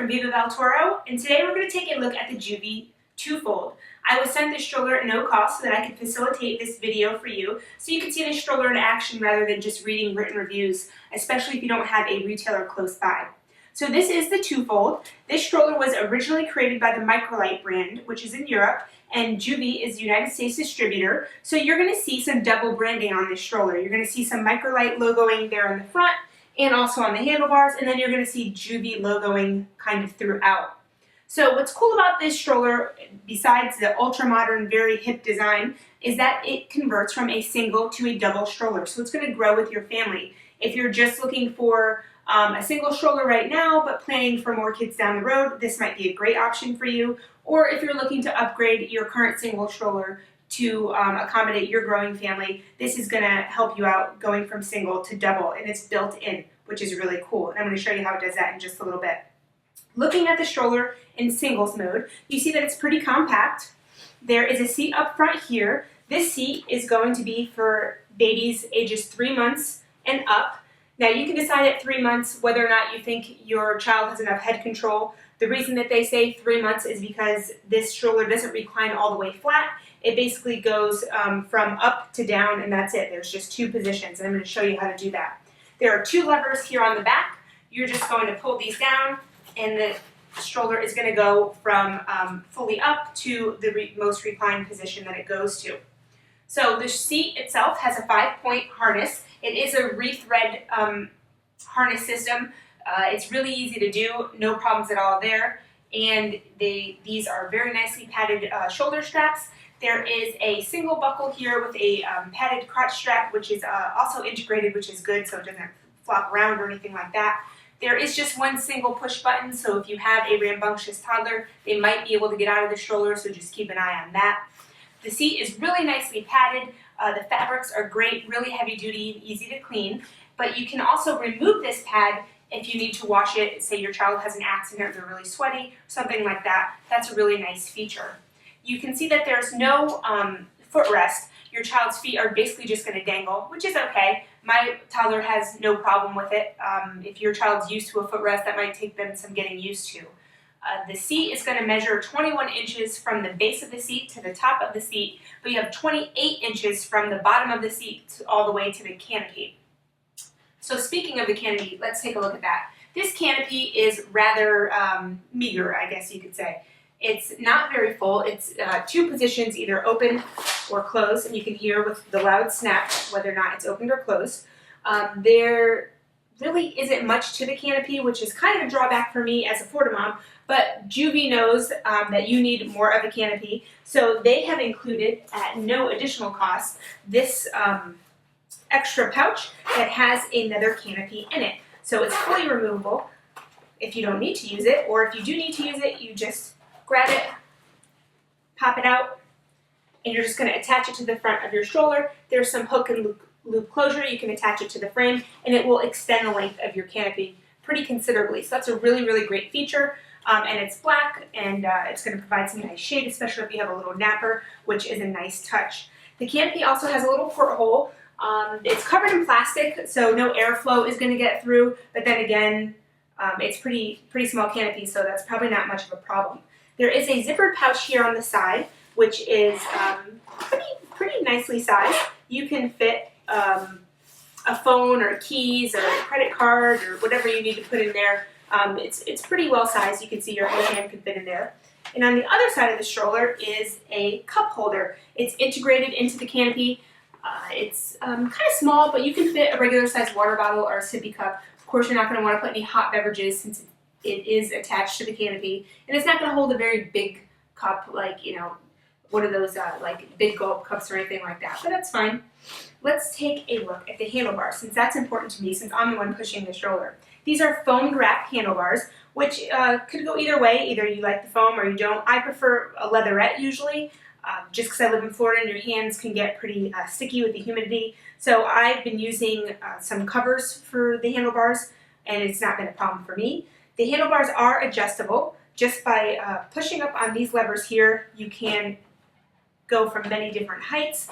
from Viva Val Toro, and today we're going to take a look at the Joovy TooFold. I was sent this stroller at no cost so that I could facilitate this video for you, so you can see the stroller in action rather than just reading written reviews, especially if you don't have a retailer close by. So this is the TooFold. This stroller was originally created by the Microlite brand, which is in Europe, and Joovy is the United States distributor. So you're going to see some double branding on this stroller. You're going to see some Microlite logoing there in the front and also on the handlebars, and then you're going to see Joovy logoing kind of throughout. So what's cool about this stroller, besides the ultra-modern, very hip design, is that it converts from a single to a double stroller. So it's going to grow with your family. If you're just looking for a single stroller right now, but planning for more kids down the road, this might be a great option for you. Or if you're looking to upgrade your current single stroller to accommodate your growing family, this is going to help you out going from single to double, and it's built in, which is really cool. And I'm going to show you how it does that in just a little bit. Looking at the stroller in singles mode, you see that it's pretty compact. There is a seat up front here. This seat is going to be for babies ages 3 months and up. Now you can decide at 3 months whether or not you think your child has enough head control. The reason that they say 3 months is because this stroller doesn't recline all the way flat. It basically goes from up to down, and that's it. There's just two positions, and I'm going to show you how to do that. There are two levers here on the back. You're just going to pull these down, and the stroller is going to go from fully up to the most reclined position that it goes to. So the seat itself has a 5-point harness. It is a rethread harness system. It's really easy to do, no problems at all there. And these are very nicely padded shoulder straps. There is a single buckle here with a padded crotch strap, which is also integrated, which is good, so it doesn't flop around or anything like that. There is just one single push button, so if you have a rambunctious toddler, they might be able to get out of the stroller, so just keep an eye on that. The seat is really nicely padded. The fabrics are great, really heavy duty, easy to clean, but you can also remove this pad if you need to wash it. Say your child has an accident or they're really sweaty, something like that. That's a really nice feature. You can see that there's no footrest. Your child's feet are basically just going to dangle, which is okay. My toddler has no problem with it. If your child's used to a footrest, that might take them some getting used to. The seat is going to measure 21 inches from the base of the seat to the top of the seat, but you have 28 inches from the bottom of the seat all the way to the canopy. So speaking of the canopy, let's take a look at that. This canopy is rather meager, I guess you could say. It's not very full. It's two positions, either open or closed, and you can hear with the loud snap whether or not it's opened or closed. There really isn't much to the canopy, which is kind of a drawback for me as a Florida mom, but Joovy knows that you need more of a canopy, so they have included, at no additional cost, this extra pouch that has another canopy in it. So it's fully removable if you don't need to use it, or if you do need to use it, you just grab it, pop it out, and you're just going to attach it to the front of your stroller. There's some hook and loop closure. You can attach it to the frame, and it will extend the length of your canopy pretty considerably. So that's a really, really great feature. And it's black, and it's going to provide some nice shade, especially if you have a little napper, which is a nice touch. The canopy also has a little porthole. It's covered in plastic, so no airflow is going to get through, but then again, it's pretty small canopy, so that's probably not much of a problem. There is a zippered pouch here on the side, which is pretty nicely sized. You can fit a phone or keys or a credit card or whatever you need to put in there. It's pretty well sized. You can see your whole hand can fit in there. And on the other side of the stroller is a cup holder. It's integrated into the canopy. It's kind of small, but you can fit a regular sized water bottle or a sippy cup. Of course, you're not going to want to put any hot beverages since it is attached to the canopy, and it's not going to hold a very big cup like, you know, one of those like big gulp cups or anything like that, but that's fine. Let's take a look at the handlebars, since that's important to me, since I'm the one pushing the stroller. These are foam wrap handlebars, which could go either way. Either you like the foam or you don't. I prefer a leatherette usually, just because I live in Florida and your hands can get pretty sticky with the humidity. So I've been using some covers for the handlebars, and it's not been a problem for me. The handlebars are adjustable. Just by pushing up on these levers here, you can go from many different heights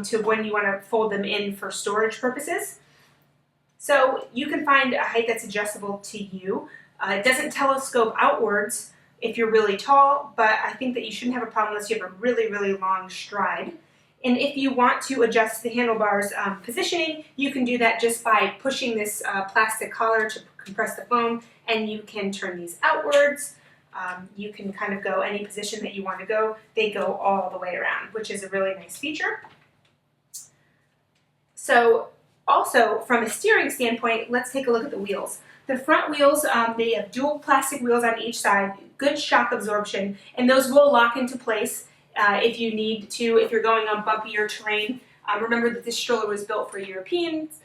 to when you want to fold them in for storage purposes. So you can find a height that's adjustable to you. It doesn't telescope outwards if you're really tall, but I think that you shouldn't have a problem unless you have a really, really long stride. And if you want to adjust the handlebars positioning, you can do that just by pushing this plastic collar to compress the foam, and you can turn these outwards. You can kind of go any position that you want to go. They go all the way around, which is a really nice feature. So also from a steering standpoint, let's take a look at the wheels. The front wheels, they have dual plastic wheels on each side, good shock absorption, and those will lock into place if you need to, if you're going on bumpier terrain. Remember that this stroller was built for Europeans,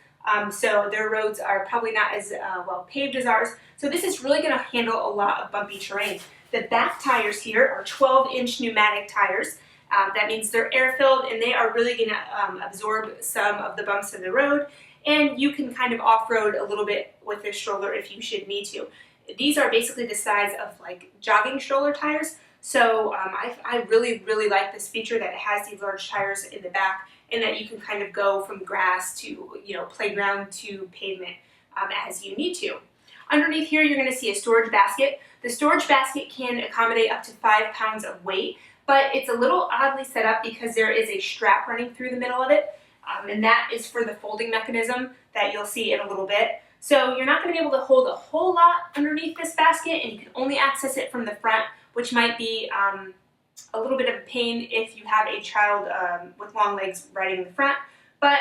so their roads are probably not as well paved as ours. So this is really going to handle a lot of bumpy terrain. The back tires here are 12-inch pneumatic tires. That means they're air-filled, and they are really going to absorb some of the bumps in the road, and you can kind of off-road a little bit with this stroller if you should need to. These are basically the size of like jogging stroller tires. So I really, really like this feature that it has these large tires in the back, and that you can kind of go from grass to, playground to pavement as you need to. Underneath here, you're going to see a storage basket. The storage basket can accommodate up to 5 pounds of weight, but it's a little oddly set up because there is a strap running through the middle of it, and that is for the folding mechanism that you'll see in a little bit. So you're not going to be able to hold a whole lot underneath this basket, and you can only access it from the front, which might be a little bit of a pain if you have a child with long legs riding in the front. But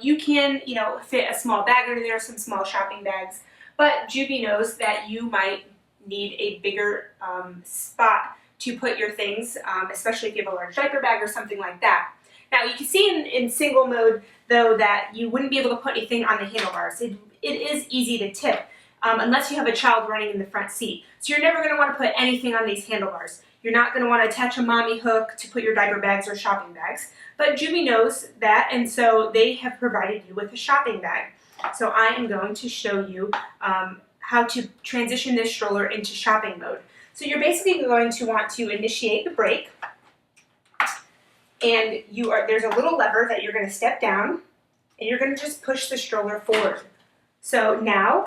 you can, fit a small bag under there, some small shopping bags. But Joovy knows that you might need a bigger spot to put your things, especially if you have a large diaper bag or something like that. Now you can see in single mode, though, that you wouldn't be able to put anything on the handlebars. It is easy to tip. Unless you have a child running in the front seat. So you're never going to want to put anything on these handlebars. You're not going to want to attach a mommy hook to put your diaper bags or shopping bags. But Joovy knows that, and so they have provided you with a shopping bag. So I am going to show you how to transition this stroller into shopping mode. So you're basically going to want to initiate the brake, and there's a little lever that you're going to step down, and you're going to just push the stroller forward. So now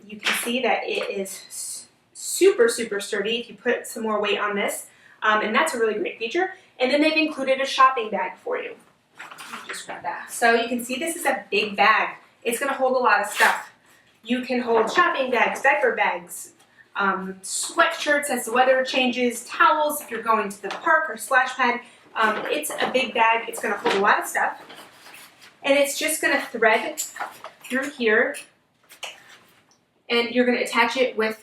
you can see that it is super, super sturdy if you put some more weight on this, and that's a really great feature. And then they've included a shopping bag for you. Let me just grab that. So you can see this is a big bag. It's going to hold a lot of stuff. You can hold shopping bags, diaper bags, sweatshirts as the weather changes, towels if you're going to the park or splash pad. It's a big bag. It's going to hold a lot of stuff. And it's just going to thread through here, and you're going to attach it with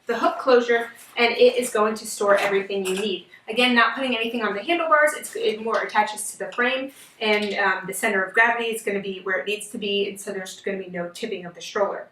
the hook closure, and it is going to store everything you need. Again, not putting anything on the handlebars, it more attaches to the frame, and the center of gravity is going to be where it needs to be, and so there's going to be no tipping of the stroller.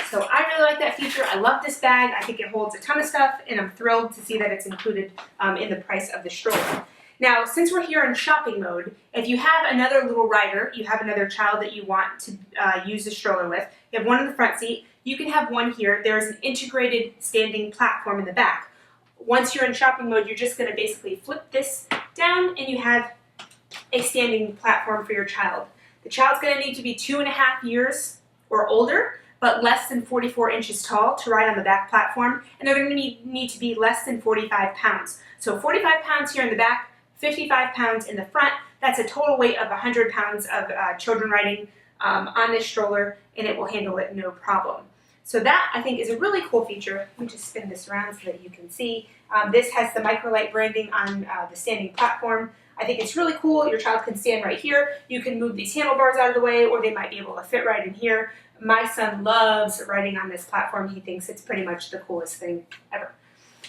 So I really like that feature. I love this bag. I think it holds a ton of stuff, and I'm thrilled to see that it's included in the price of the stroller. Now, since we're here in shopping mode, if you have another little rider, you have another child that you want to use the stroller with, you have one in the front seat, you can have one here. There's an integrated standing platform in the back. Once you're in shopping mode, you're just going to basically flip this down, and you have a standing platform for your child. The child's going to need to be 2.5 years or older, but less than 44 inches tall to ride on the back platform, and they're going to need to be less than 45 pounds. So 45 pounds here in the back, 55 pounds in the front. That's a total weight of 100 pounds of children riding on this stroller, and it will handle it no problem. So that, I think, is a really cool feature. Let me just spin this around so that you can see. This has the Microlite branding on the standing platform. I think it's really cool. Your child can stand right here. You can move these handlebars out of the way, or they might be able to fit right in here. My son loves riding on this platform. He thinks it's pretty much the coolest thing ever.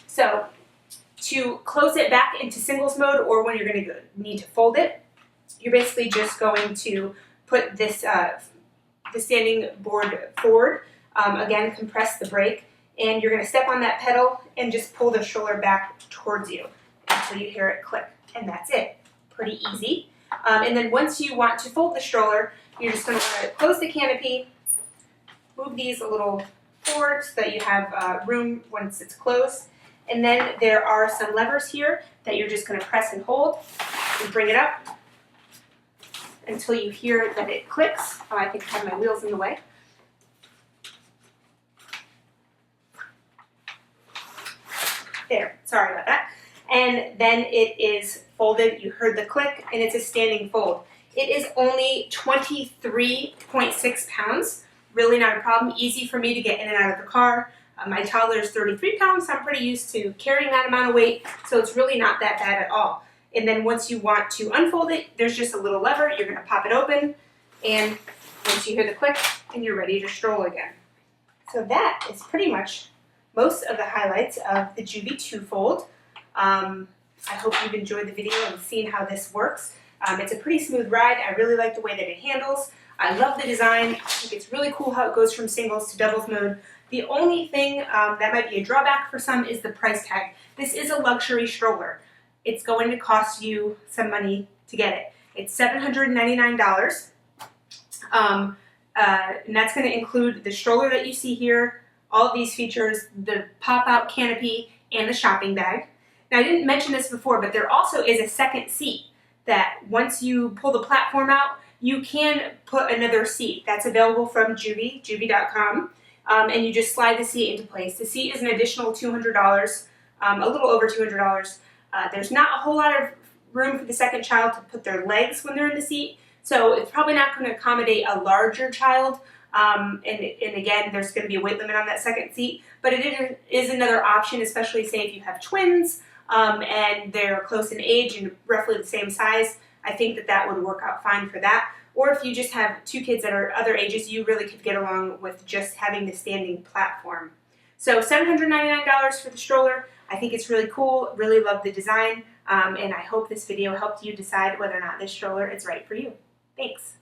So to close it back into singles mode, or when you're going to need to fold it, you're basically just going to put this the standing board forward. Again, compress the brake, and you're going to step on that pedal and just pull the stroller back towards you until you hear it click, and that's it. Pretty easy. And then once you want to fold the stroller, you're just going to want to close the canopy, move these a little forward so that you have room once it's closed. And then there are some levers here that you're just going to press and hold and bring it up until you hear that it clicks. Oh, I think I have my wheels in the way. There, sorry about that. And then it is folded. You heard the click, and it's a standing fold. It is only 23.6 pounds. Really not a problem. Easy for me to get in and out of the car. My toddler is 33 pounds, so I'm pretty used to carrying that amount of weight, so it's really not that bad at all. And then once you want to unfold it, there's just a little lever. You're going to pop it open, and once you hear the click, and you're ready to stroll again. So that is pretty much most of the highlights of the Joovy TooFold. I hope you've enjoyed the video and seen how this works. It's a pretty smooth ride. I really like the way that it handles. I love the design. I think it's really cool how it goes from singles to doubles mode. The only thing that might be a drawback for some is the price tag. This is a luxury stroller. It's going to cost you some money to get it. It's $799, and that's going to include the stroller that you see here, all of these features, the pop-out canopy, and the shopping bag. Now, I didn't mention this before, but there also is a second seat that once you pull the platform out, you can put another seat. That's available from Joovy, joovy.com. And you just slide the seat into place. The seat is an additional $200, a little over $200. There's not a whole lot of room for the second child to put their legs when they're in the seat, so it's probably not going to accommodate a larger child. And again, there's going to be a weight limit on that second seat, but it is another option, especially say if you have twins and they're close in age and roughly the same size. I think that that would work out fine for that. Or if you just have two kids that are other ages, you really could get along with just having the standing platform. So $799 for the stroller. I think it's really cool, really love the design, and I hope this video helped you decide whether or not this stroller is right for you. Thanks.